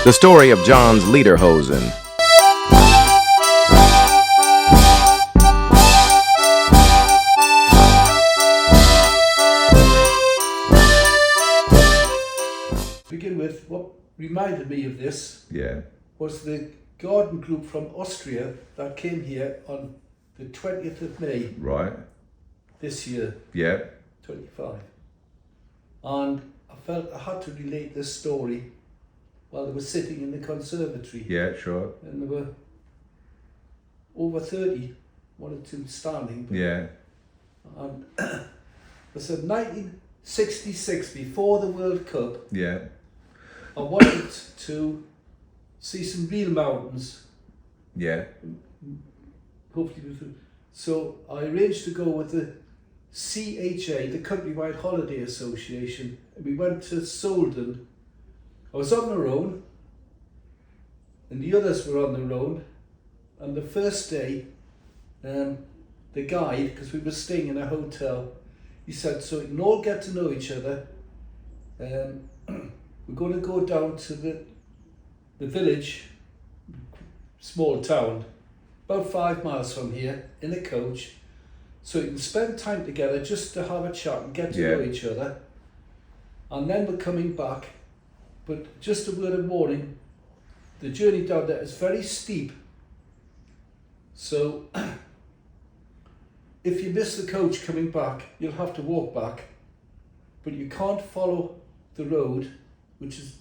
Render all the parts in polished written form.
The story of John's Lederhosen. Begin with what reminded me of this was the garden group from Austria that came here on the 20th of May this year, 25. And I felt I had to relate this story while they were sitting in the conservatory. Yeah, sure. And there were over 30, one or two standing. Yeah. And they said 1966, before the World Cup, I wanted to see some real mountains. Yeah. Hopefully, so I arranged to go with the CHA, the Countrywide Holiday Association, and we went to Solden. I was on their own, and the others were on their own. And the first day, the guide, because we were staying in a hotel, he said, so you can all get to know each other. We're going to go down to the village, small town, about 5 miles from here, in a coach, so you can spend time together just to have a chat and get to know each other. And then we're coming back, but just a word of warning, the journey down there is very steep. So if you miss the coach coming back, you'll have to walk back, but you can't follow the road, which is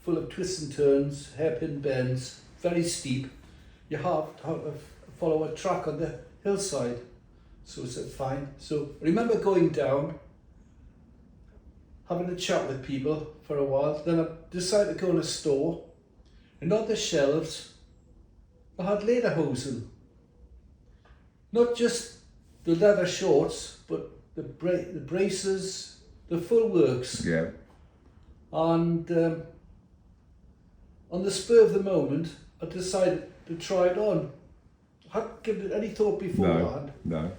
full of twists and turns, hairpin bends, very steep. You have to follow a track on the hillside. So I said, fine. So I remember going down, having a chat with people for a while. Then I decided to go in a store, and on the shelves, I had Lederhosen. Not just the leather shorts, but the braces, the full works. Yeah. And on the spur of the moment, I decided to try it on. I hadn't given it any thought beforehand. No.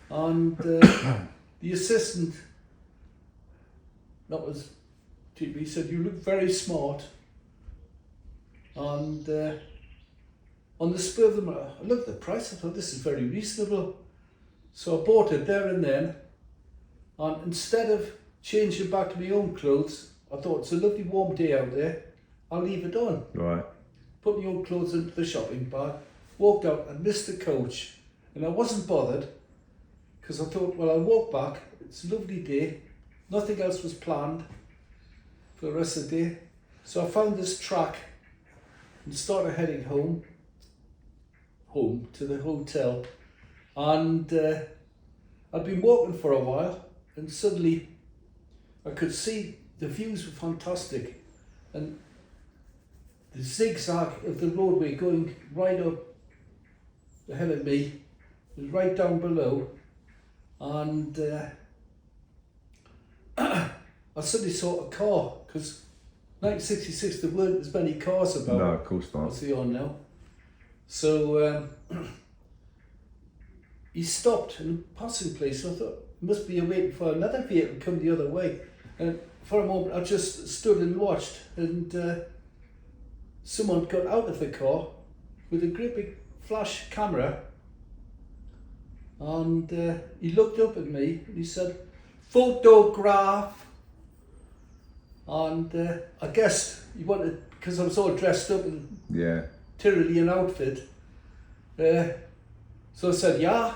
And the assistant, that was, he said, you look very smart. And on the spur of the moment, I looked at the price, I thought this is very reasonable. So I bought it there and then. And instead of changing back to my own clothes, I thought it's a lovely warm day out there, I'll leave it on. Right. Put my own clothes into the shopping bag, walked out and missed the coach. And I wasn't bothered, because I thought, well, I'll walk back, it's a lovely day, nothing else was planned for the rest of the day. So I found this track and started heading home to the hotel. And I'd been walking for a while, and suddenly I could see the views were fantastic, and the zigzag of the roadway going right up ahead of me was right down below, and I suddenly saw a car, because 1966 there weren't as many cars about. No, of course not. What's he on now? So he stopped in a passing place, and I thought, must be waiting for another vehicle to come the other way. And for a moment I just stood and watched, and someone got out of the car with a great big flash camera, and he looked up at me and he said, photograph. And I guess he wanted, because I was all dressed up in Tyrolean outfit, so I said yeah,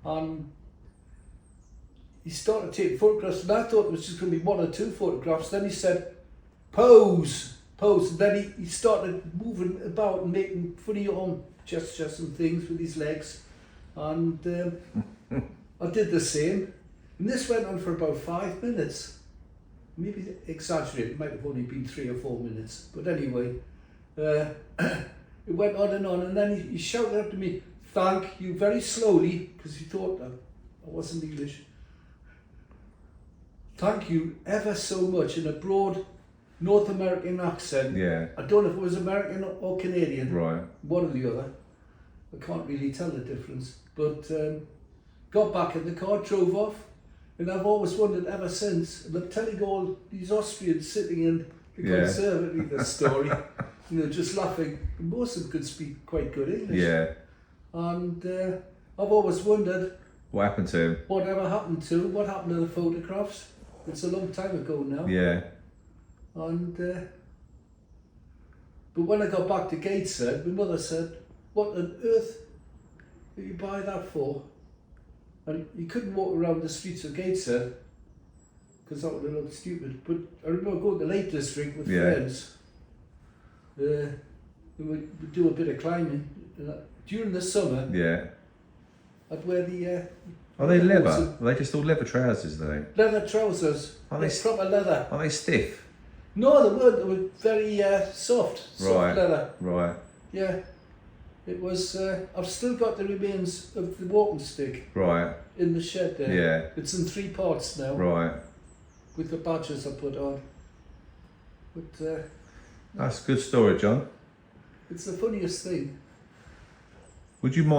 and he started taking photographs, and I thought it was just going to be one or two photographs. Then he said, pose, and then he started moving about and making funny arm gestures and things with his legs, and I did the same, and this went on for about 5 minutes. Maybe exaggerate, it might have only been 3 or 4 minutes, but anyway, it went on, and then he shouted up to me, thank you, very slowly, because he thought that I wasn't English. Thank you ever so much, in a broad North American accent. Yeah. I don't know if it was American or Canadian. Right. One or the other. I can't really tell the difference. But got back in the car, drove off, and I've always wondered ever since, and I'm telling all these Austrians sitting in the conservative the story. You know, just laughing. Most of them could speak quite good English. Yeah. And I've always wondered What happened to him? what happened to the photographs. It's a long time ago now. Yeah. And but when I got back to Gateshead, my mother said, "What on earth did you buy that for?" And you couldn't walk around the streets of Gateshead because that would have looked stupid. But I remember going to the Lake District with friends. We would do a bit of climbing during the summer. Yeah. I'd wear the. Are they leather? Are they just all leather trousers, are they? Leather trousers. Are they proper leather? Are they stiff? No, they weren't. They were very soft leather. Right. Yeah. It was. I've still got the remains of the walking stick. Right. In the shed there. Yeah. It's in 3 parts now. Right. With the badges I put on. But. That's a good story, John. It's the funniest thing. Would you mind